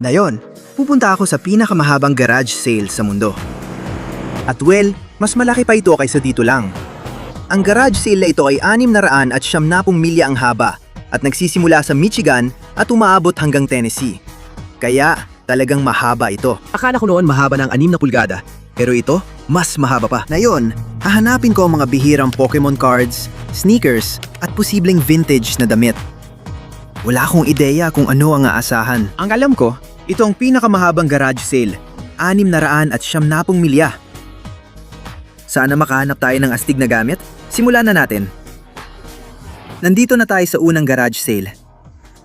Ngayon, pupunta ako sa pinakamahabang garage sale sa mundo. At well, mas malaki pa ito kaysa dito lang. Ang garage sale na ito ay 670 milya ang haba at nagsisimula sa Michigan at umaabot hanggang Tennessee. Kaya talagang mahaba ito. Akala ko noon mahaba ng 6 na pulgada, pero ito mas mahaba pa. Ngayon, hahanapin ko ang mga bihirang Pokemon cards, sneakers at posibleng vintage na damit. Wala akong ideya kung ano ang aasahan. Ang alam ko, ito ang pinakamahabang garage sale, 670 milya. Sana makahanap tayo ng astig na gamit? Simulan na natin. Nandito na tayo sa unang garage sale.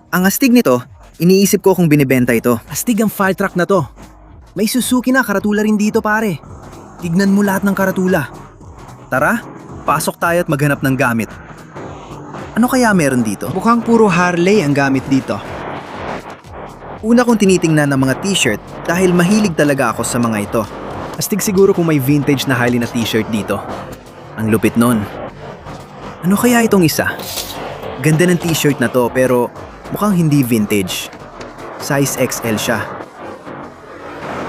Ang astig nito, iniisip ko kung binibenta ito. Astig ang fire truck na to. May Suzuki na karatula rin dito pare. Tignan mo lahat ng karatula. Tara, pasok tayo at maghanap ng gamit. Ano kaya meron dito? Mukhang puro Harley ang gamit dito. Una kong tinitingnan ng mga t-shirt dahil mahilig talaga ako sa mga ito. Astig siguro kung may vintage na Harley na t-shirt dito. Ang lupit nun. Ano kaya itong isa? Ganda ng t-shirt na to pero mukhang hindi vintage. Size XL siya.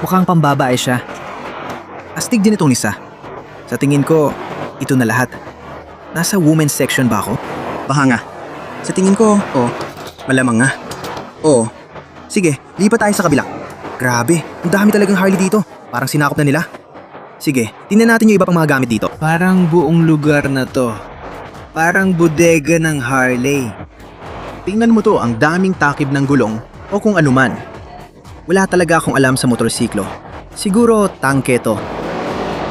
Mukhang pambabae siya. Astig din itong isa. Sa tingin ko, ito na lahat. Nasa women's section ba ako? Baka nga. Sa tingin ko, malamang nga. Oo. Sige, lipat tayo sa kabila. Grabe, ang dami talagang Harley dito. Parang sinakop na nila. Sige, tingnan natin yung iba pang mga gamit dito. Parang buong lugar na to. Parang bodega ng Harley. Tingnan mo to, ang daming takip ng gulong o kung anuman. Wala talaga akong alam sa motorsiklo. Siguro tangke to.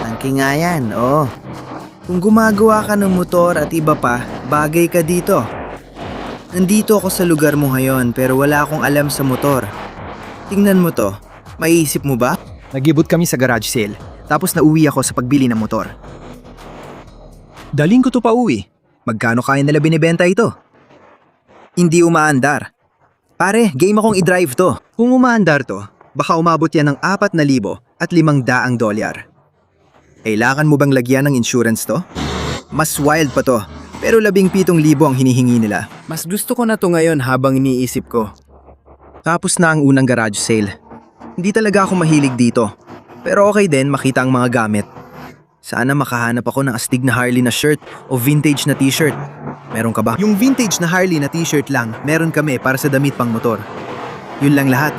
Tangke nga yan, oo. Kung gumagawa ka ng motor at iba pa, bagay ka dito. Nandito ako sa lugar mo ngayon pero wala akong alam sa motor. Tingnan mo to, maiisip mo ba? Nag-ibot kami sa garage sale, tapos nauwi ako sa pagbili ng motor. Daling ko to pa uwi. Magkano kaya nila binibenta ito? Hindi umaandar. Pare, game akong i-drive to. Kung umaandar to, baka umabot yan ng 4,000 at $500. Kailangan mo bang lagyan ng insurance to? Mas wild pa to. Pero 17,000 ang hinihingi nila. Mas gusto ko na to ngayon habang iniisip ko. Tapos na ang unang garage sale. Hindi talaga ako mahilig dito. Pero okay din makita ang mga gamit. Sana makahanap ako ng astig na Harley na shirt o vintage na t-shirt. Meron ka ba? Yung vintage na Harley na t-shirt lang, meron kami para sa damit pang motor. Yun lang lahat.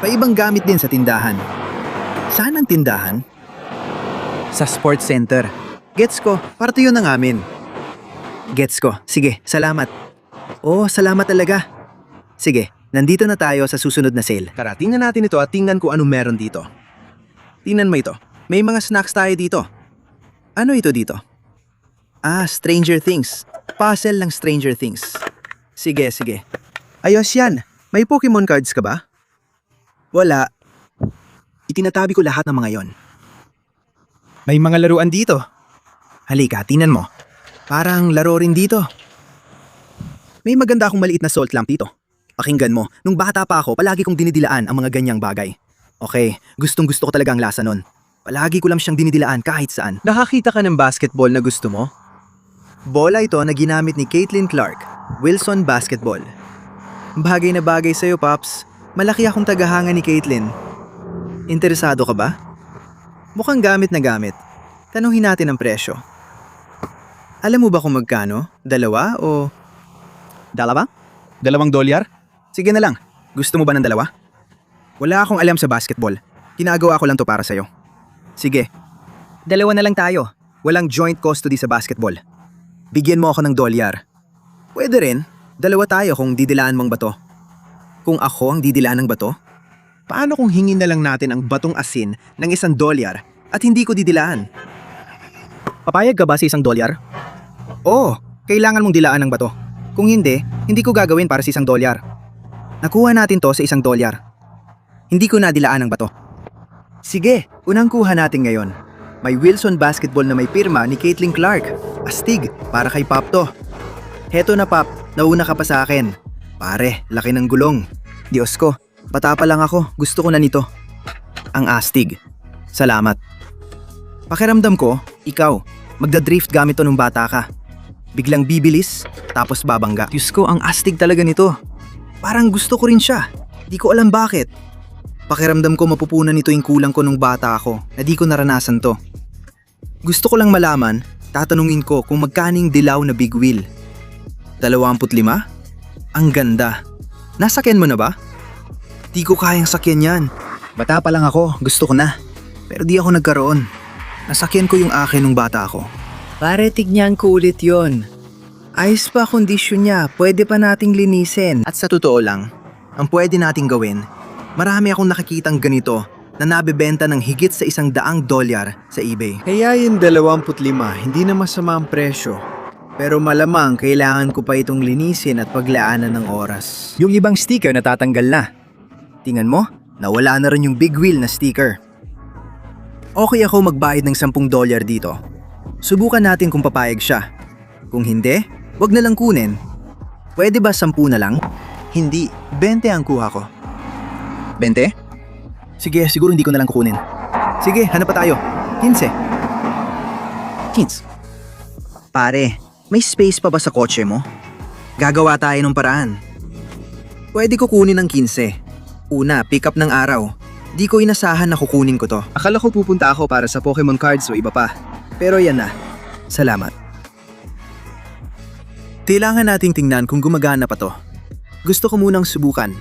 May ibang gamit din sa tindahan. Saan ang tindahan? Sa sports center. Gets ko, parte yun ng amin. Gets ko. Sige, salamat. Oh, salamat talaga. Sige, nandito na tayo sa susunod na sale. Tara, tingnan natin ito at tingnan ko anong meron dito. Tingnan mo ito. May mga snacks tayo dito. Ano ito dito? Ah, Stranger Things. Puzzle ng Stranger Things. Sige, sige. Ayos yan. May Pokemon cards ka ba? Wala. Itinatabi ko lahat ng mga yon. May mga laruan dito. Halika, tingnan mo. Parang laro rin dito. May maganda akong maliit na salt lamp dito. Pakinggan mo, nung bata pa ako, palagi kong dinidilaan ang mga ganyang bagay. Okay, gustong gusto ko talaga ang lasa nun. Palagi ko lang siyang dinidilaan kahit saan. Nakakita ka ng basketball na gusto mo? Bola ito na ginamit ni Caitlin Clark, Wilson Basketball. Bagay na bagay sa'yo, Pops. Malaki akong tagahanga ni Caitlin. Interesado ka ba? Mukhang gamit na gamit. Tanungin natin ang presyo. Alam mo ba kung magkano? Dalawa o... Dalawa? $2? Sige na lang. Gusto mo ba ng dalawa? Wala akong alam sa basketball. Ginagawa ko lang to para sa'yo. Sige. Dalawa na lang tayo. Walang joint custody sa basketball. Bigyan mo ako ng $1. Pwede rin. Dalawa tayo kung didilaan mong bato. Kung ako ang didilaan ng bato? Paano kung hingin na lang natin ang batong asin ng $1 at hindi ko didilaan? Papayag ka ba sa $1? Oo, kailangan mong dilaan ng bato. Kung hindi, hindi ko gagawin para sa $1. Nakuha natin to sa $1. Hindi ko nadilaan ng bato. Sige, unang kuha natin ngayon. May Wilson Basketball na may pirma ni Caitlin Clark. Astig, para kay Pop to. Heto na Pop, nauna ka pa sa akin. Pare, laki ng gulong. Diyos ko, bata pa lang ako, gusto ko na nito. Ang astig. Salamat. Pakiramdam ko, ikaw, magdadrift gamit to nung bata ka. Biglang bibilis, tapos babangga. Diyos ko, ang astig talaga nito. Parang gusto ko rin siya. Di ko alam bakit. Pakiramdam ko mapupunan nito yung kulang ko nung bata ako na di ko naranasan to. Gusto ko lang malaman, tatanungin ko kung magkaning dilaw na big wheel. 25? Ang ganda. Nasakyan mo na ba? Di ko kayang sakyan yan. Bata pa lang ako, gusto ko na. Pero di ako nagkaroon. Nasakyan ko yung akin nung bata ako. Pare, tignan ko ulit yon. Ayos pa kondisyon niya, pwede pa nating linisin. At sa totoo lang, ang pwede nating gawin, marami akong nakikitang ganito na nabebenta ng higit sa $100 sa eBay. Kaya yung 25, hindi na masama ang presyo. Pero malamang kailangan ko pa itong linisin at paglaanan ng oras. Yung ibang sticker natatanggal na. Tingnan mo, nawala na rin yung big wheel na sticker. Okay ako magbayad ng $10 dito. Subukan natin kung papayag siya. Kung hindi, wag na lang kunin. Pwede ba 10 na lang? Hindi, 20 ang kuha ko. 20? Sige, siguro hindi ko na lang kukunin. Sige, hanap pa tayo. 15. 15. Pare, may space pa ba sa kotse mo? Gagawa tayo ng paraan. Pwede ko kunin ng 15. Una, pick up ng araw. Di ko inasahan na kukunin ko to. Akala ko pupunta ako para sa Pokemon cards o iba pa. Pero yan na. Salamat. Kailangan nating tingnan kung gumagana pa to. Gusto ko munang subukan.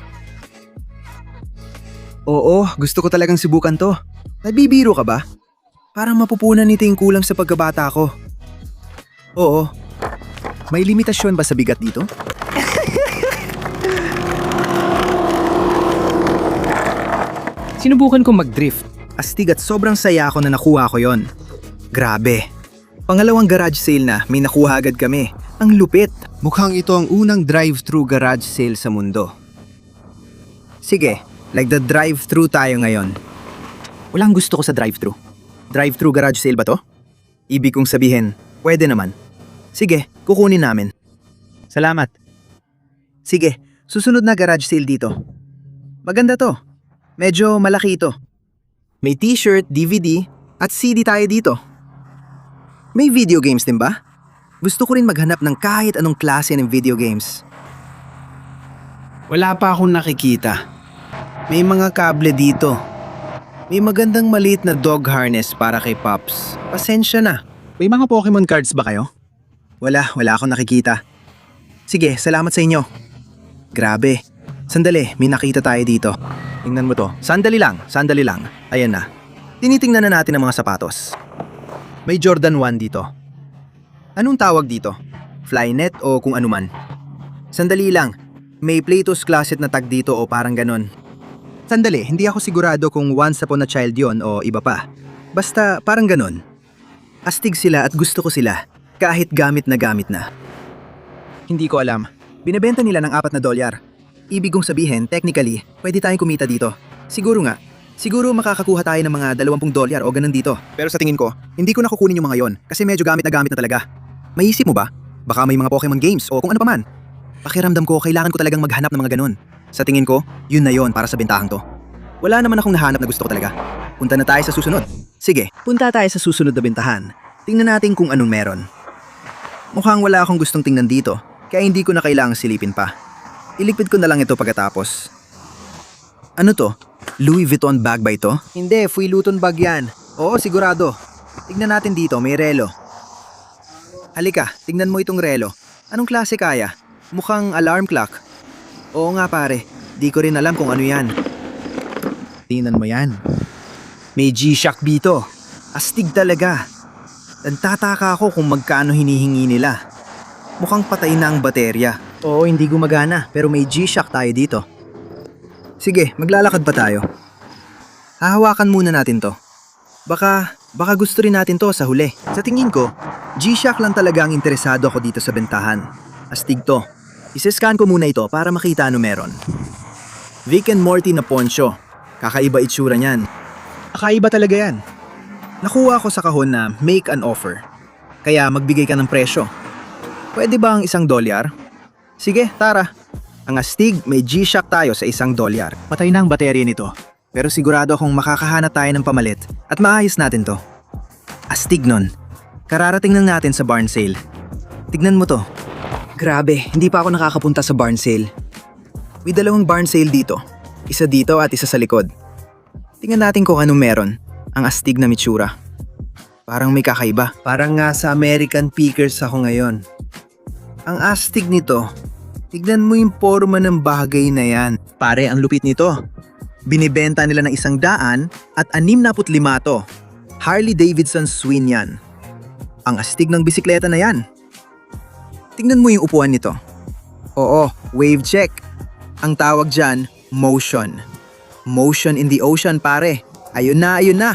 Oo, gusto ko talagang subukan to. Nabibiro ka ba? Parang mapupunan nito yung kulang sa pagkabata ko. Oo. May limitasyon ba sa bigat dito? Sinubukan kong mag-drift. Astig at sobrang saya ako na nakuha ko yon. Grabe. Pangalawang garage sale na, may nakuha agad kami. Ang lupit. Mukhang ito ang unang drive-thru garage sale sa mundo. Sige, like the drive-thru tayo ngayon. Walang gusto ko sa drive-thru. Drive-thru garage sale ba to? Ibig kong sabihin, pwede naman. Sige, kukunin namin. Salamat. Sige, susunod na garage sale dito. Maganda to. Medyo malaki ito. May t-shirt, DVD, at CD tayo dito. May video games din ba? Gusto ko rin maghanap ng kahit anong klase ng video games. Wala pa akong nakikita. May mga kable dito. May magandang maliit na dog harness para kay Pops. Pasensya na. May mga Pokemon cards ba kayo? Wala akong nakikita. Sige, salamat sa inyo. Grabe. Sandali, may nakita tayo dito. Tingnan mo to. Sandali lang. Ayan na. Tinitingnan na natin ang mga sapatos. May Jordan 1 dito. Anong tawag dito? Flynet o kung anuman? Sandali lang. May Plato's Closet na tag dito o parang ganon. Sandali, hindi ako sigurado kung once upon a child yon o iba pa. Basta parang ganon. Astig sila at gusto ko sila. Kahit gamit na. Hindi ko alam. Binebenta nila ng $4. Ibig kong sabihin, technically, pwede tayong kumita dito. Siguro makakakuha tayo ng mga $20 o ganun dito. Pero sa tingin ko, hindi ko nakukunin yung mga yon kasi medyo gamit na talaga. Maisip mo ba? Baka may mga Pokemon games o kung ano pa man. Pakiramdam ko, kailangan ko talagang maghanap ng mga ganun. Sa tingin ko, yun na yon para sa bentahang to. Wala naman akong nahanap na gusto ko talaga. Punta na tayo sa susunod. Sige, punta tayo sa susunod na bentahan. Tingnan natin kung anong meron. Mukhang wala akong gustong tingnan dito, kaya hindi ko na kailangang silipin pa. Iligpit ko na lang ito pagkatapos. Ano to? Louis Vuitton bag ba ito? Hindi, Louis Vuitton bag yan. Oo, sigurado. Tignan natin dito, may relo. Halika, tignan mo itong relo. Anong klase kaya? Mukhang alarm clock. Oo nga pare, di ko rin alam kung ano yan. Tingnan mo yan. May G-Shock dito. Astig talaga. Nagtataka ako kung magkano hinihingi nila. Mukhang patay na ang baterya. Oo, hindi gumagana, pero may G-Shock tayo dito. Sige, maglalakad pa tayo. Hahawakan muna natin to. Baka gusto rin natin to sa huli. Sa tingin ko, G-Shock lang talaga ang interesado ako dito sa bentahan. Astig to. Isiscan ko muna ito para makita ano meron. Vic and Morty na poncho. Kakaiba itsura niyan. Kakaiba talaga yan. Nakuha ko sa kahon na make an offer. Kaya magbigay ka ng presyo. Pwede ba ang $1? Sige, tara. Ang astig, may G-Shock tayo sa $1. Patay na ang baterya nito. Pero sigurado akong makakahanap tayo ng pamalit at maayos natin to. Astig nun. Kararating lang natin sa barn sale. Tignan mo to. Grabe, hindi pa ako nakakapunta sa barn sale. May 2 barn sale dito. Isa dito at isa sa likod. Tingnan natin kung anong meron. Ang astig na mitsura. Parang may kakaiba. Parang nga sa American Pickers ako ngayon. Ang astig nito. Tignan mo yung forma ng bagay na yan. Pare, ang lupit nito. Binibenta nila ng 100 at 65 to. Harley Davidson Swin yan. Ang astig ng bisikleta na yan. Tingnan mo yung upuan nito. Oo, wave check. Ang tawag dyan, motion. Motion in the ocean, pare. Ayun na, ayun na.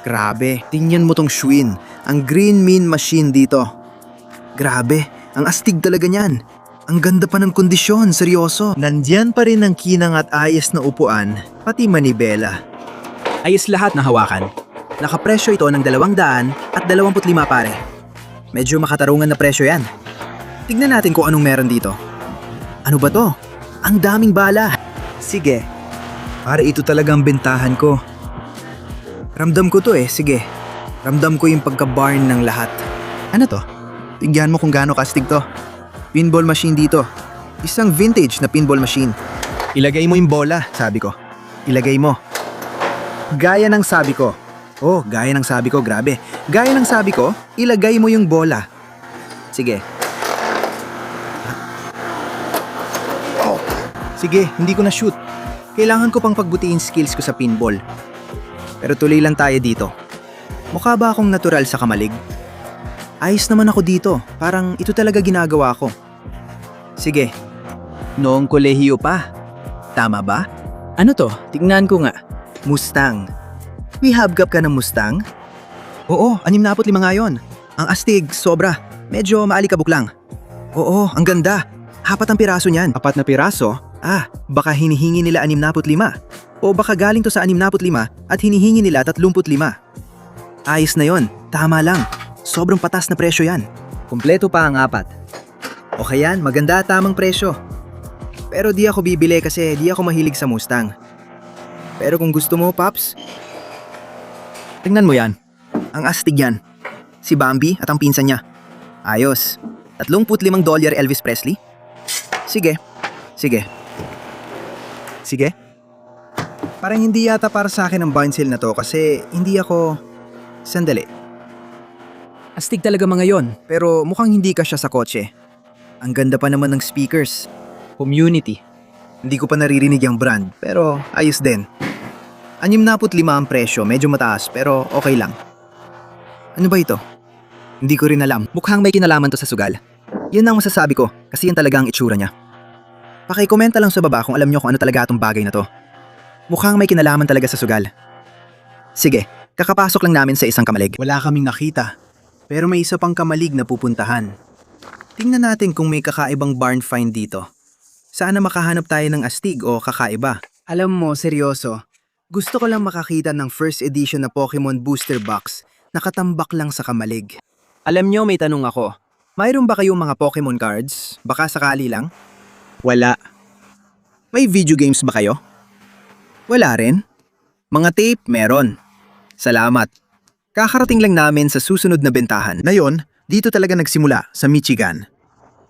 Grabe, tingnan mo tong Schwinn, ang Green Mean Machine dito. Grabe, ang astig talaga niyan. Ang ganda pa ng kondisyon, seryoso. Nandyan pa rin ang kinang at ayos na upuan, pati manibela. Ayos lahat na hawakan. Nakapresyo ito ng 225 pare. Medyo makatarungan na presyo yan. Tignan natin kung anong meron dito. Ano ba to? Ang daming bala. Sige, pare ito talagang bentahan ko. Ramdam ko to sige. Ramdam ko yung pagka-barn ng lahat. Ano to? Tignan mo kung gaano kastig to. Pinball machine dito. Isang vintage na pinball machine. Ilagay mo yung bola, sabi ko. Ilagay mo. Gaya ng sabi ko. Oh, gaya ng sabi ko, grabe. Gaya ng sabi ko, ilagay mo yung bola. Sige. Oh. Sige, hindi ko na shoot. Kailangan ko pang pagbutiin skills ko sa pinball. Pero tuloy lang tayo dito. Mukha ba akong natural sa kamalig? Ayos naman ako dito. Parang ito talaga ginagawa ko. Sige. Noong kolehiyo pa. Tama ba? Ano to? Tingnan ko nga. Mustang. May hubcap ka ng Mustang? Oo, 65 nga yun. Ang astig, sobra. Medyo maalikabok lang. Oo, ang ganda. 4 ang piraso niyan. 4 na piraso? Baka hinihingi nila 65. O baka galing to sa 65 at hinihingi nila 35. Ayos na yon, tama lang. Sobrang patas na presyo yan. Kumpleto pa ang 4. O kayan, maganda tamang presyo. Pero di ako bibili kasi di ako mahilig sa Mustang. Pero kung gusto mo, Paps, tingnan mo yan. Ang astig yan. Si Bambi at ang pinsan niya. Ayos. $35 Elvis Presley? Sige. Sige. Sige. Parang hindi yata para sa akin ang Barnsil na to kasi hindi ako... Sandali. Astig talaga mga yon, pero mukhang hindi ka siya sa kotse. Ang ganda pa naman ng speakers. Community. Hindi ko pa naririnig yung brand, pero ayos din. 65 ang presyo, medyo mataas pero okay lang. Ano ba ito? Hindi ko rin alam. Mukhang may kinalaman to sa sugal. Yan ang masasabi ko kasi yan talaga ang itsura niya. Pakikomenta lang sa baba kung alam niyo kung ano talaga itong bagay na to. Mukhang may kinalaman talaga sa sugal. Sige, kakapasok lang namin sa isang kamalig. Wala kaming nakita, pero may isa pang kamalig na pupuntahan. Tingnan natin kung may kakaibang barn find dito. Sana makahanap tayo ng astig o kakaiba. Alam mo, seryoso. Gusto ko lang makakita ng first edition na Pokemon Booster Box na katambak lang sa kamalig. Alam nyo, may tanong ako. Mayroon ba kayong mga Pokemon cards? Baka sakali lang? Wala. May video games ba kayo? Wala rin. Mga tape, meron. Salamat. Kakarating lang namin sa susunod na bentahan. Na yon, dito talaga nagsimula, sa Michigan.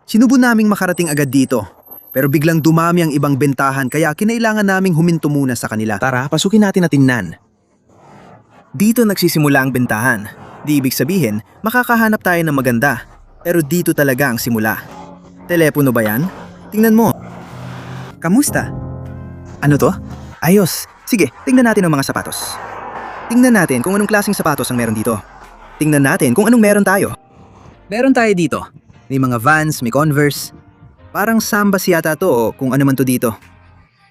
Sinubo naming makarating agad dito. Pero biglang dumami ang ibang bentahan kaya kinailangan naming huminto muna sa kanila. Tara, pasukin natin na tingnan. Dito nagsisimula ang bentahan. Di ibig sabihin, makakahanap tayo ng maganda. Pero dito talaga ang simula. Telepono ba yan? Tingnan mo. Kamusta? Ano to? Ayos. Sige, tingnan natin ang mga sapatos. Tingnan natin kung anong klaseng sapatos ang meron dito. Tingnan natin kung anong meron tayo. Meron tayo dito. May mga Vans, may Converse. Parang Sambas yata to o kung ano man to dito.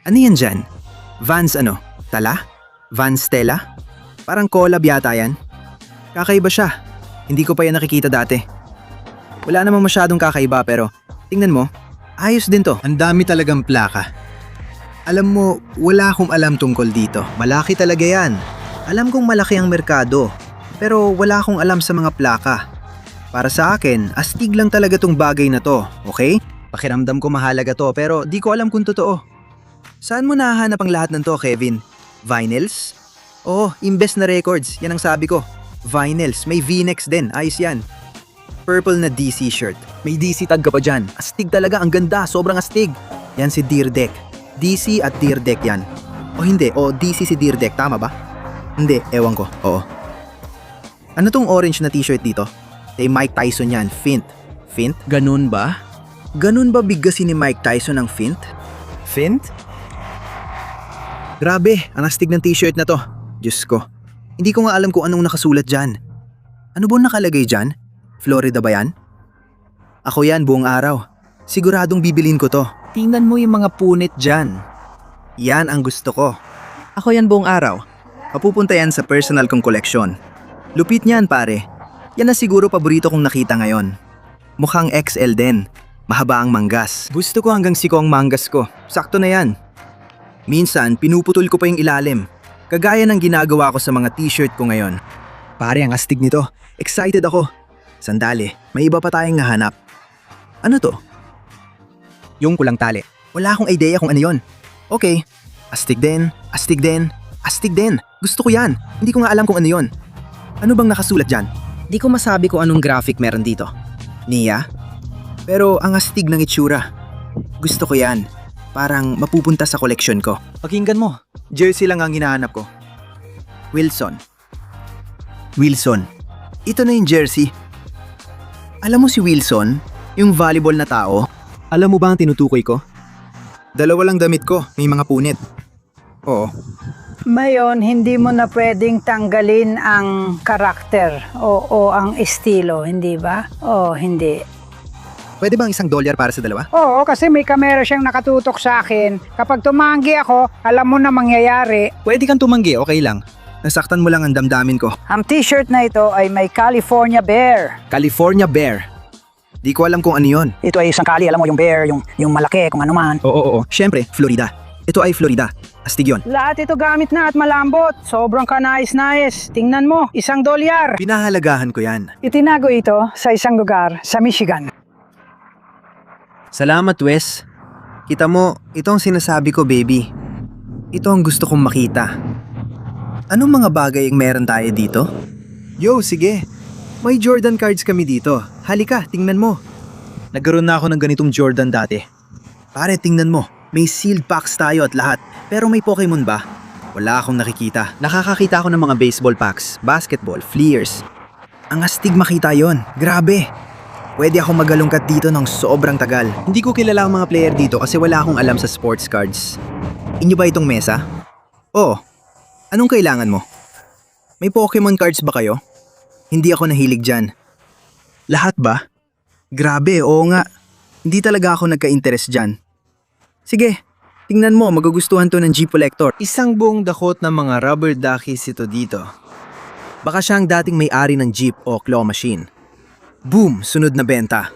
Ano yan dyan? Vans ano? Tala? Vans Stella? Parang collab yata yan. Kakaiba siya. Hindi ko pa yan nakikita dati. Wala namang masyadong kakaiba pero tingnan mo, ayos din to. Ang dami talagang plaka. Alam mo, wala akong alam tungkol dito. Malaki talaga yan. Alam kong malaki ang merkado. Pero wala akong alam sa mga plaka. Para sa akin, astig lang talaga tong bagay na to, okay? Pakiramdam ko mahalaga to pero di ko alam kung totoo. Saan mo nahahanap ang lahat ng to, Kevin? Vinyls? Oo, imbes na records, yan ang sabi ko. Vinyls, may V-necks din, ayos yan. Purple na DC shirt. May DC tag ka pa dyan. Astig talaga, ang ganda, sobrang astig. Yan si Deer Deck. DC at Deer Deck yan. O hindi, o DC si Dear Deck, tama ba? Hindi, ewan ko, oo. Ano tong orange na t-shirt dito? Kay Mike Tyson yan, Fint. Fint? Ganun ba? Ganun ba biggasin ni Mike Tyson ang Fint? Fint? Grabe, ang astig ng t-shirt na to. Diyos ko. Hindi ko nga alam kung anong nakasulat dyan. Ano ba nakalagay dyan? Florida ba yan? Ako yan buong araw. Siguradong bibilin ko to. Tingnan mo yung mga punit dyan. Yan ang gusto ko. Ako yan buong araw. Mapupunta yan sa personal kong koleksyon. Lupit niyan pare. Yan na siguro paborito kong nakita ngayon. Mukhang XL din. Mahaba ang manggas. Gusto ko hanggang siko ang manggas ko. Sakto na yan. Minsan, pinuputol ko pa yung ilalim. Kagaya ng ginagawa ko sa mga t-shirt ko ngayon. Pare, ang astig nito. Excited ako. Sandali, may iba pa tayong nahanap. Ano to? Yung kulang tali. Wala akong idea kung ano yon. Okay. Astig din, astig din, astig din. Gusto ko yan. Hindi ko nga alam kung ano yon. Ano bang nakasulat dyan? Di ko masabi kung anong graphic meron dito. Nia? Pero ang astig ng itsura. Gusto ko yan. Parang mapupunta sa koleksyon ko. Pakinggan mo. Jersey lang ang hinahanap ko. Wilson. Wilson. Ito na yung jersey. Alam mo si Wilson? Yung volleyball na tao? Alam mo ba ang tinutukoy ko? Dalawa lang damit ko. May mga punit. Oo. Mayon, hindi mo na pwedeng tanggalin ang karakter o ang estilo, hindi ba? O hindi. Pwede bang $1 para sa dalawa? Oo, kasi may kamera siyang nakatutok sa akin. Kapag tumanggi ako, alam mo na mangyayari. Pwede kang tumanggi, okay lang. Nasaktan mo lang ang damdamin ko. Ang t-shirt na ito ay may California Bear. California Bear. Di ko alam kung ano yon. Ito ay isang kali, alam mo yung bear, yung malaki, kung ano man. Oo. Siyempre, Florida. Ito ay Florida. Astig yun. Lahat ito gamit na at malambot. Sobrang kanais-nais. Tingnan mo, $1. Pinahalagahan ko yan. Itinago ito sa isang lugar sa Michigan. Salamat, Wes. Kita mo, ito ang sinasabi ko, baby. Ito ang gusto kong makita. Anong mga bagay ang meron tayo dito? Yo, sige. May Jordan cards kami dito. Halika, tingnan mo. Nagkaroon na ako ng ganitong Jordan dati. Pare, tingnan mo. May sealed packs tayo at lahat. Pero may Pokemon ba? Wala akong nakikita. Nakakakita ako ng mga baseball packs, basketball, fleers. Ang astig makita yon. Grabe. Pwede ako magalungkat dito ng sobrang tagal. Hindi ko kilala ang mga player dito kasi wala akong alam sa sports cards. Inyo ba itong mesa? Oo. Anong kailangan mo? May Pokemon cards ba kayo? Hindi ako nahilig dyan. Lahat ba? Grabe, oo nga. Hindi talaga ako nagka-interest dyan. Sige, tingnan mo, magugustuhan to ng Jeep Collector. Isang buong dakot ng mga rubber duckies ito dito. Baka siya ang dating may-ari ng Jeep o claw machine. Boom! Sunod na benta.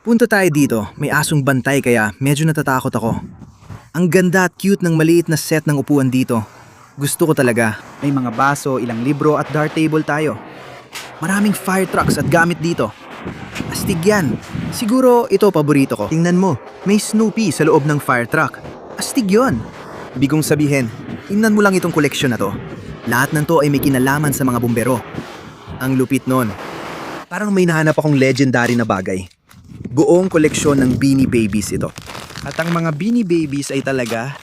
Punta tayo dito, may asong bantay kaya medyo natatakot ako. Ang ganda at cute ng maliit na set ng upuan dito. Gusto ko talaga. May mga baso, ilang libro at dart table tayo. Maraming fire trucks at gamit dito. Astig yan. Siguro ito paborito ko. Tingnan mo, may Snoopy sa loob ng fire truck. Astig yon. Ibig kong sabihin, tingnan mo lang itong koleksyon na to. Lahat ng to ay may kinalaman sa mga bumbero. Ang lupit nun. Parang may nahanap akong legendary na bagay. Buong koleksyon ng Beanie Babies ito. At ang mga Beanie Babies ay talaga...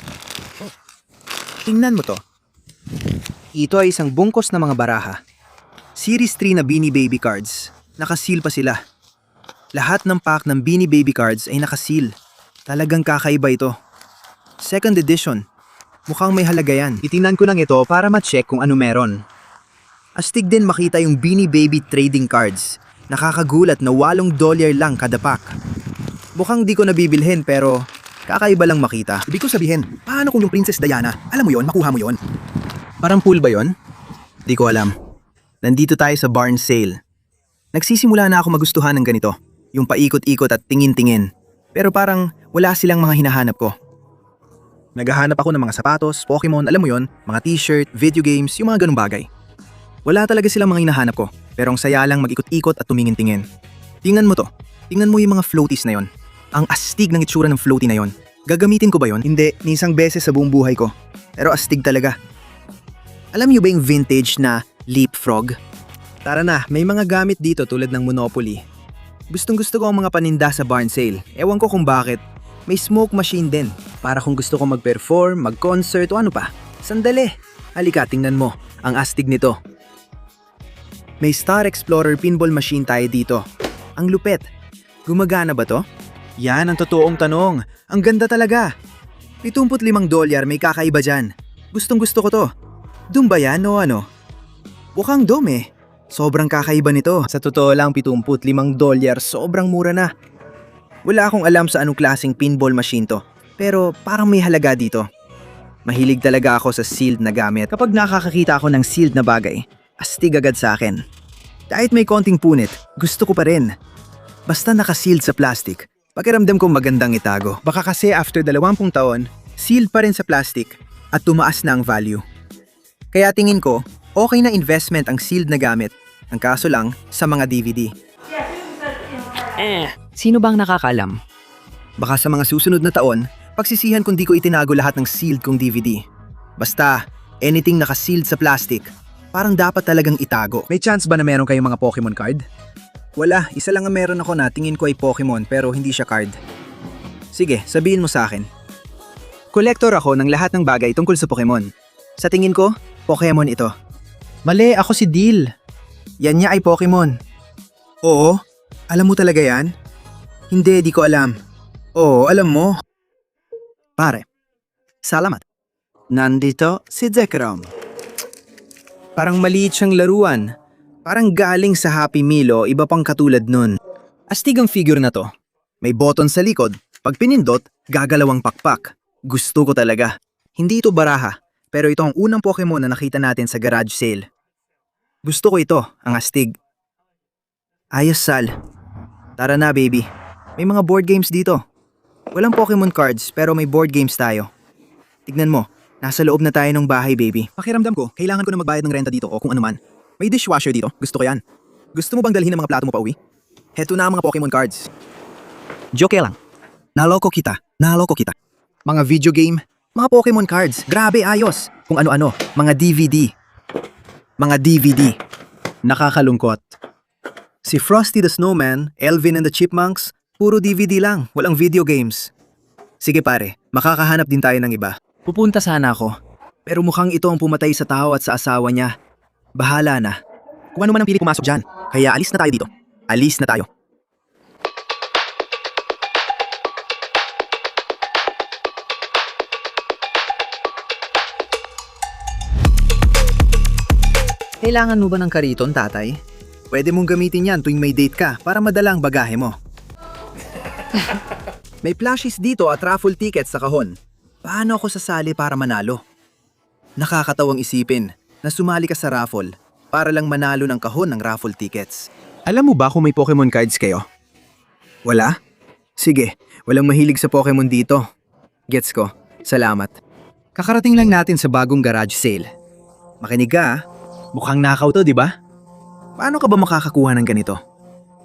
Tingnan mo to. Ito ay isang bungkos na mga baraha. Series 3 na Beanie Baby cards. Nakaseal pa sila. Lahat ng pack ng Beanie Baby cards ay nakaseal. Talagang kakaiba ito. Second edition. Mukhang may halaga yan. Itingnan ko lang ito para ma-check kung ano meron. Astig din makita yung Beanie Baby trading cards. Nakakagulat na $8 lang kada pack. Mukhang di ko nabibilhin pero kakaiba lang makita. Ibig ko sabihin, paano kung yung Princess Diana, alam mo yon, makuha mo yon? Parang pool ba yon? Di ko alam. Nandito tayo sa barn sale. Nagsisimula na ako magustuhan ng ganito. Yung paikot-ikot at tingin-tingin. Pero parang wala silang mga hinahanap ko. Naghahanap ako ng mga sapatos, Pokemon, alam mo yon, mga t-shirt, video games, yung mga ganung bagay. Wala talaga silang mga hinahanap ko, pero ang saya lang mag-ikot-ikot at tumingin-tingin. Tingnan mo to. Tingnan mo yung mga floaties na yon. Ang astig ng itsura ng floaty na yon. Gagamitin ko ba yon? Hindi, ni isang beses sa buong buhay ko. Pero astig talaga. Alam niyo ba yung vintage na leapfrog? Tara na, may mga gamit dito tulad ng Monopoly. Gustong gusto ko ang mga paninda sa barn sale. Ewan ko kung bakit. May smoke machine din. Para kung gusto ko mag-perform, mag-concert o ano pa. Sandali. Halika, tingnan mo. Ang astig nito. May Star Explorer pinball machine tayo dito. Ang lupet. Gumagana ba to? Yan ang totoong tanong. Ang ganda talaga. $75 may kakaiba dyan. Gustong gusto ko to. Doom ba yan o ano? Mukhang Doom eh. Sobrang kakaiba nito. Sa totoo lang, $75 sobrang mura na. Wala akong alam sa anong klaseng pinball machine to. Pero parang may halaga dito. Mahilig talaga ako sa sealed na gamit. Kapag nakakakita ako ng sealed na bagay, astig agad sa akin. Kahit may konting punit, gusto ko pa rin. Basta naka-sealed sa plastic, pakiramdam ko magandang itago. Baka kasi after 20 taon, sealed pa rin sa plastic at tumaas na ang value. Kaya tingin ko, okay na investment ang sealed na gamit. Ang kaso lang, sa mga DVD. Sino bang nakakaalam? Baka sa mga susunod na taon, pagsisihan kung di ko itinago lahat ng sealed kong DVD. Basta, anything naka-sealed sa plastic, parang dapat talagang itago. May chance ba na meron kayong mga Pokemon card? Wala, isa lang ang meron ako na tingin ko ay Pokemon pero hindi siya card. Sige, sabihin mo sa akin. Kolektor ako ng lahat ng bagay tungkol sa Pokemon. Sa tingin ko, Pokemon ito. Mali, ako si Dil. Yan niya ay Pokemon. Oo? Alam mo talaga yan? Hindi, di ko alam. Oo, alam mo. Pare, salamat. Nandito si Zekrom. Parang maliit siyang laruan. Parang galing sa Happy Meal o iba pang katulad nun. Astig ang figure na to. May button sa likod. Pag pinindot, gagalawang pakpak. Gusto ko talaga. Hindi ito baraha, pero ito ang unang Pokemon na nakita natin sa garage sale. Gusto ko ito, ang astig. Ayos, Sal. Tara na, baby. May mga board games dito. Walang Pokemon cards pero may board games tayo. Tignan mo, nasa loob na tayo ng bahay, baby. Pakiramdam ko, kailangan ko na magbayad ng renta dito o kung ano man. May dishwasher dito, gusto ko yan. Gusto mo bang dalhin ang mga plato mo pa uwi? Heto na ang mga Pokemon cards. Joke lang. Naloko kita. Mga video game, mga Pokemon cards, grabe ayos. Kung ano-ano, mga DVD. Nakakalungkot. Si Frosty the Snowman, Elvin and the Chipmunks, puro DVD lang, walang video games. Sige pare, makakahanap din tayo ng iba. Pupunta sana ako. Pero mukhang ito ang pumatay sa tao at sa asawa niya. Bahala na. Kung ano man ang pili pumasok dyan. Kaya alis na tayo dito. Alis na tayo. Kailangan mo ba ng kariton, tatay? Pwede mong gamitin yan tuwing may date ka para madala ang bagahe mo. May plushies dito at raffle tickets sa kahon. Paano ako sasali para manalo? Nakakatawang isipin na sumali ka sa raffle para lang manalo ng kahon ng raffle tickets. Alam mo ba kung may Pokemon cards kayo? Wala? Sige, walang mahilig sa Pokemon dito. Gets ko. Salamat. Kakarating lang natin sa bagong garage sale. Makinig ka, ah. Mukhang nakaw to, di ba? Paano ka ba makakakuha ng ganito?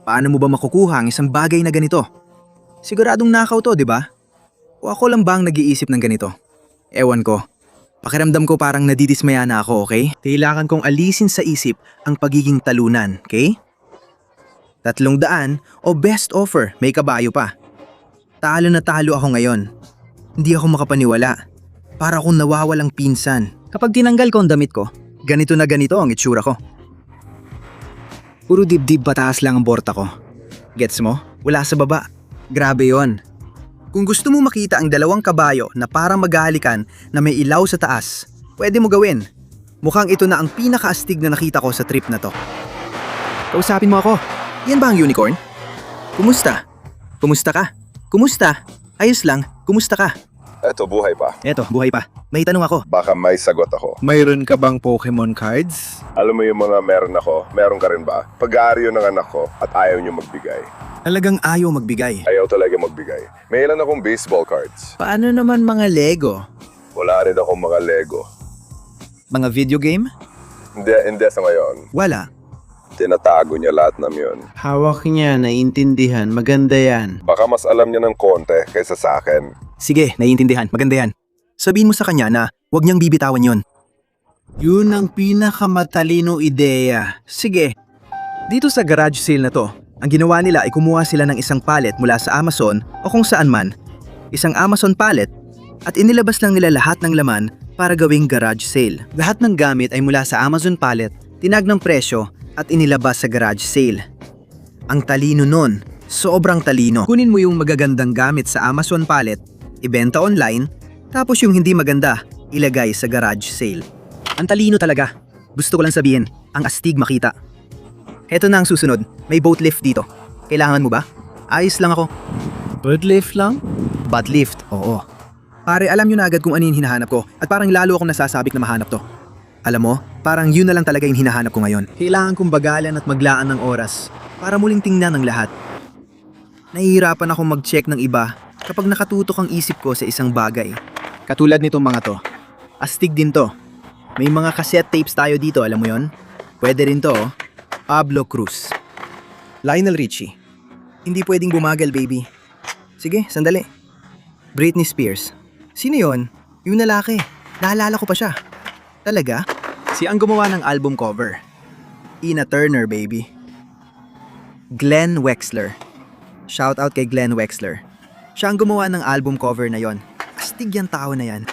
Paano mo ba makukuha ang isang bagay na ganito? Siguradong nakaw to, di ba? O ako lang ba ang nag-iisip ng ganito? Ewan ko. Pakiramdam ko parang nadidismaya na ako, okay? Kailangan kong alisin sa isip ang pagiging talunan, okay? 300 o best offer, may kabayo pa. Talo na talo ako ngayon. Hindi ako makapaniwala. Para akong nawawalang pinsan. Kapag tinanggal ko ang damit ko, ganito na ganito ang itsura ko. Puro dibdib pataas lang ang borta ko. Gets mo? Wala sa baba. Grabe yon. Kung gusto mo makita ang 2 kabayo na parang maghahalikan na may ilaw sa taas, pwede mo gawin. Mukhang ito na ang pinakaastig na nakita ko sa trip na to. Kausapin mo ako. Yan ba ang unicorn? Kumusta? Kumusta ka? Kumusta? Ayos lang. Kumusta ka? Eto, buhay pa. Eto, buhay pa. May tanong ako. Baka may sagot ako. Mayroon ka bang Pokemon cards? Alam mo yung mga meron ako, meron ka rin ba? Pag-aari yun ng anak ko at ayaw niyo magbigay. Talagang ayaw magbigay. Ayaw talaga magbigay. May ilan akong baseball cards. Paano naman mga Lego? Wala rin akong mga Lego. Mga video game? Hindi sa ngayon. Wala. Tinatago niya lahat ng yun. Hawak niya, naiintindihan, maganda yan. Baka mas alam niya ng konti kaysa sa akin. Sige, naiintindihan. Maganda yan. Sabihin mo sa kanya na huwag niyang bibitawan yon. Yun ang pinakamatalino ideya. Sige. Dito sa garage sale na to, ang ginawa nila ay kumuha sila ng isang pallet mula sa Amazon o kung saan man. Isang Amazon pallet, At inilabas lang nila lahat ng laman para gawing garage sale. Lahat ng gamit ay mula sa Amazon Pallet, tinag ng presyo at inilabas sa garage sale. Ang talino nun, sobrang talino. Kunin mo yung magagandang gamit sa Amazon Pallet, ibenta online, tapos yung hindi maganda, ilagay sa garage sale. Ang talino talaga. Gusto ko lang sabihin, ang astig makita. Heto na ang susunod, may boat lift dito. Kailangan mo ba? Ayos lang ako. Bird lift lang? Butt lift, oo. Pare, alam nyo na agad kung ano yung hinahanap ko at parang lalo akong nasasabik na mahanap to. Alam mo, parang yun na lang talaga yung hinahanap ko ngayon. Kailangan kong bagalan at maglaan ng oras para muling tingnan ang lahat. Nahihirapan akong mag-check ng iba kapag nakatutok ang isip ko sa isang bagay. Katulad nitong mga to. Astig din to. May mga cassette tapes tayo dito, alam mo yon? Pwede rin to, oh. Pablo Cruz. Lionel Richie. Hindi pwedeng bumagal, baby. Sige, sandali. Britney Spears. Sino yon? Yung lalaki. Naalala ko pa siya. Talaga? Si ang gumawa ng album cover. Ina Turner, baby. Glenn Wexler. Shout out kay Glenn Wexler. Siya ang gumawa ng album cover na yon. Astig yan tao na yan.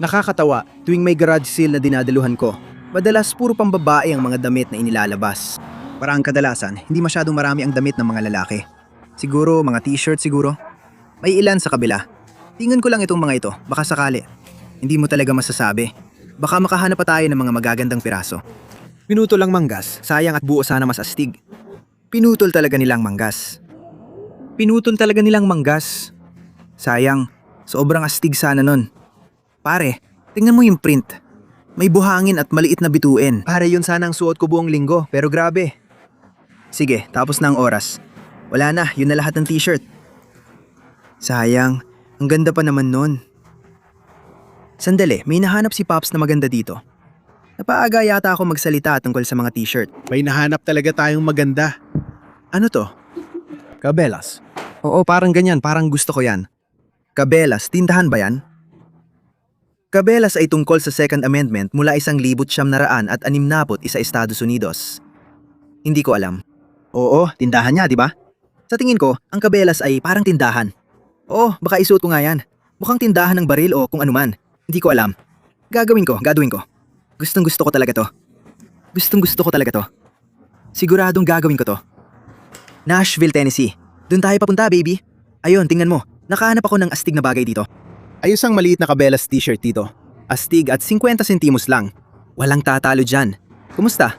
Nakakatawa tuwing may garage sale na dinadaluhan ko. Madalas puro pambabae ang mga damit na inilalabas. Parang kadalasan, hindi masyadong marami ang damit ng mga lalaki. Siguro mga t-shirt siguro. May ilan sa kabila. Tingnan ko lang itong mga ito, baka sakali. Hindi mo talaga masasabi. Baka makahanap pa tayo ng mga magagandang piraso. Pinutol lang manggas, sayang at buo sana mas astig. Pinutol talaga nilang manggas. Pinutol talaga nilang manggas. Sayang, sobrang astig sana nun. Pare, tingnan mo yung print. May buhangin at maliit na bituin. Pare, yun sana ang suot ko buong linggo, pero grabe. Sige, tapos na ang oras. Wala na, yun na lahat ng t-shirt. Sayang, ang ganda pa naman nun. Sandali, may nahanap si Pops na maganda dito. Napaaga yata ako magsalita tungkol sa mga t-shirt. May nahanap talaga tayong maganda. Ano to? Cabela's. Oo, parang ganyan, parang gusto ko yan. Cabela's, tindahan ba yan? Cabela's ay tungkol sa Second Amendment mula 1961 sa Estados Unidos. Hindi ko alam. Oo, tindahan niya, di ba? Sa tingin ko, ang Cabela's ay parang tindahan. Oo, baka isuot ko nga yan. Mukhang tindahan ng baril o kung anuman. Hindi ko alam. Gagawin ko. Gustong gusto ko talaga to. Siguradong gagawin ko to. Nashville, Tennessee. Doon tayo papunta, baby. Ayun, tingnan mo. Nakahanap ako ng astig na bagay dito. Ayos ang maliit na Cabela's t-shirt dito. Astig at 50 sentimos lang. Walang tatalo dyan. Kumusta?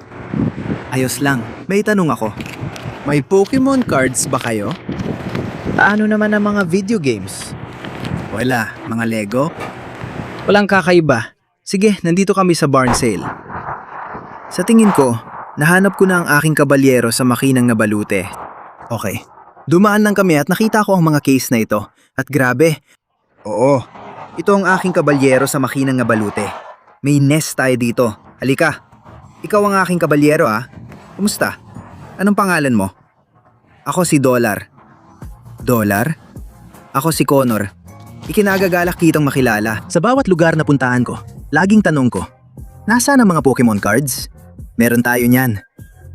Ayos lang. May tanong ako. May Pokemon cards ba kayo? Paano naman ang mga video games? Wala. Mga Lego? Walang kakaiba. Sige, nandito kami sa barn sale. Sa tingin ko, nahanap ko na ang aking kabalyero sa makinang na balute. Okay. Dumaan lang kami at nakita ko ang mga case na ito. At grabe. Oo. Ito ang aking kabalyero sa makinang na balute. May nest tayo dito. Halika. Ikaw ang aking kabalyero, ah. Kumusta? Anong pangalan mo? Ako si Dollar. Dollar? Ako si Connor. Ikinagagalak kitang makilala. Sa bawat lugar na puntahan ko, laging tanong ko, nasaan ang mga Pokemon cards? Meron tayo niyan.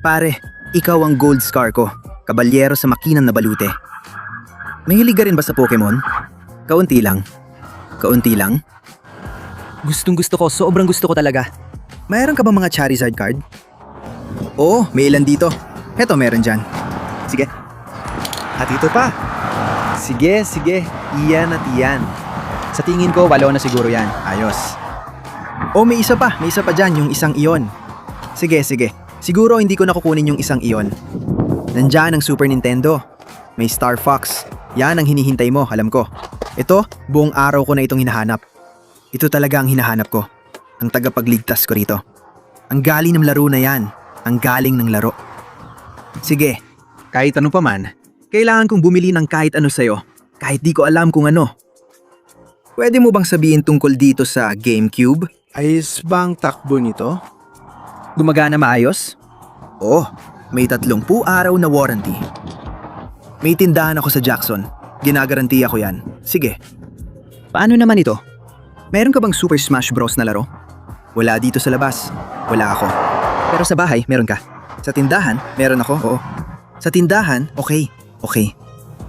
Pare, ikaw ang gold scar ko, kabalyero sa makinang na balute. Mahilig ka rin ba sa Pokemon? Kaunti lang. Gustong gusto ko, sobrang gusto ko talaga. Mayroon ka ba mga Charizard card? Oo, may ilan dito. Heto, meron dyan. Sige. At ito pa. Sige. Iyan at iyan. Sa tingin ko, 8 na siguro yan. Ayos. Oh, may isa pa dyan, yung isang iyon. Sige. Siguro hindi ko nakukunin yung isang iyon. Nandyan ang Super Nintendo. May Star Fox. Yan ang hinihintay mo, alam ko. Ito, buong araw ko na itong hinahanap. Ito talaga ang hinahanap ko. Ang tagapagligtas ko rito. Ang galing ng laro na yan. Ang galing ng laro. Sige, kahit ano pa man, kailangan kong bumili ng kahit ano sa'yo. Kahit di ko alam kung ano. Pwede mo bang sabihin tungkol dito sa GameCube? Ayos ba ang takbo nito? Gumagana maayos? Oo, may 30 araw na warranty. May tindahan ako sa Jackson. Ginagarantiya ko yan. Sige. Paano naman ito? Meron ka bang Super Smash Bros na laro? Wala dito sa labas. Wala ako. Pero sa bahay, meron ka. Sa tindahan, meron ako. Oo. Sa tindahan, okay.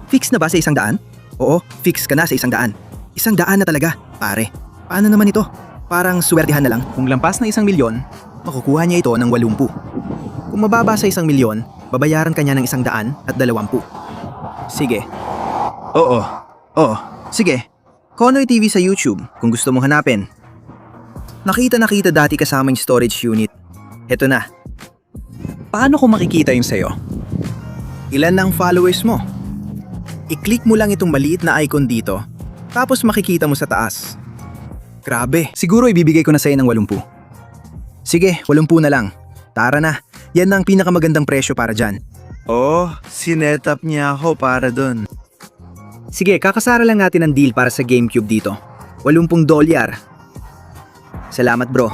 Fix na ba sa 100? Oo, fix ka na sa 100. 100 na talaga. Pare, paano naman ito? Parang swertihan na lang. Kung lampas na 1 milyon, makukuha niya ito ng 80. Kung mababa sa 1 milyon, babayaran ka niya ng 120. Sige. Oo. Sige. Konoy TV sa YouTube kung gusto mong hanapin. Nakita dati kasama yung storage unit. Heto na. Paano ko makikita yung sayo? Ilan na ang followers mo? I-click mo lang itong maliit na icon dito, tapos makikita mo sa taas. Grabe, siguro ibibigay ko na sa'yo ng 80. Sige, 80 na lang. Tara na, yan na ang pinakamagandang presyo para dyan. Oh, sinetap niya ako para dun. Sige, kakasara lang natin ang deal para sa GameCube dito. $80. Salamat bro.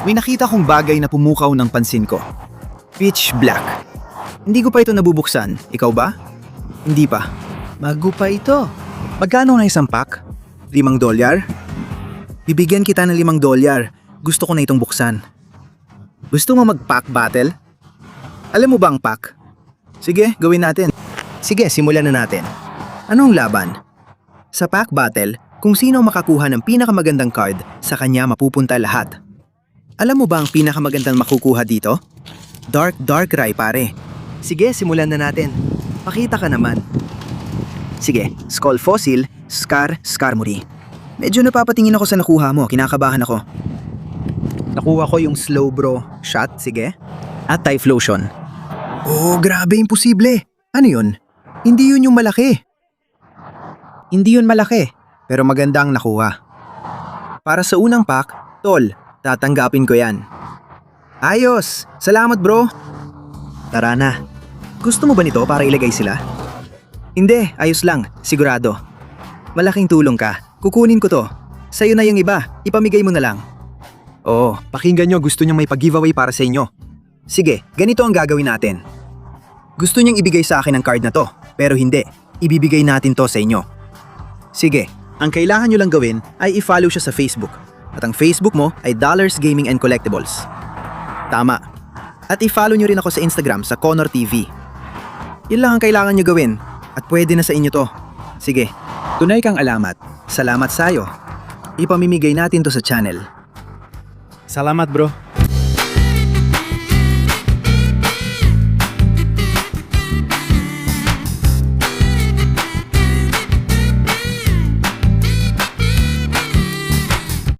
May nakita kong bagay na pumukaw ng pansin ko. Pitch black. Hindi ko pa ito nabubuksan. Ikaw ba? Hindi pa. Bago pa ito. Magkano na isang pack? $5? Bibigyan kita ng $5. Gusto ko na itong buksan. Gusto mo mag-pack battle? Alam mo ba ang pack? Sige, gawin natin. Sige, simulan na natin. Anong laban? Sa pack battle, kung sino makakuha ng pinakamagandang card, sa kanya mapupunta lahat. Alam mo ba ang pinakamagandang makukuha dito? Dark Rai pare. Sige, simulan na natin. Pakita ka naman. Sige, Skull Fossil, Skarmory. Medyo napapatingin ako sa nakuha mo, kinakabahan ako. Nakuha ko yung Slow Bro shot, sige. At Typhlosion. Oh, grabe, imposible. Ano yun? Hindi yun yung malaki. Hindi yun malaki, pero maganda ang nakuha. Para sa unang pack, tol, tatanggapin ko yan. Ayos! Salamat bro! Tara na. Gusto mo ba nito para ilagay sila? Hindi, ayos lang, sigurado. Malaking tulong ka. Kukunin ko to. Sa'yo na yung iba, ipamigay mo na lang. Oo, pakinggan nyo, gusto niyang may pag-giveaway para sa inyo. Sige, ganito ang gagawin natin. Gusto niyang ibigay sa akin ang card na to, pero hindi. Ibibigay natin to sa inyo. Sige, ang kailangan nyo lang gawin ay i-follow siya sa Facebook. At ang Facebook mo ay Dollars Gaming and Collectibles. Tama. At i-follow nyo rin ako sa Instagram sa Connor TV. Yun lang ang kailangan nyo gawin. At pwede na sa inyo to. Sige, tunay kang alamat. Salamat sa'yo. Ipamimigay natin to sa channel. Salamat bro.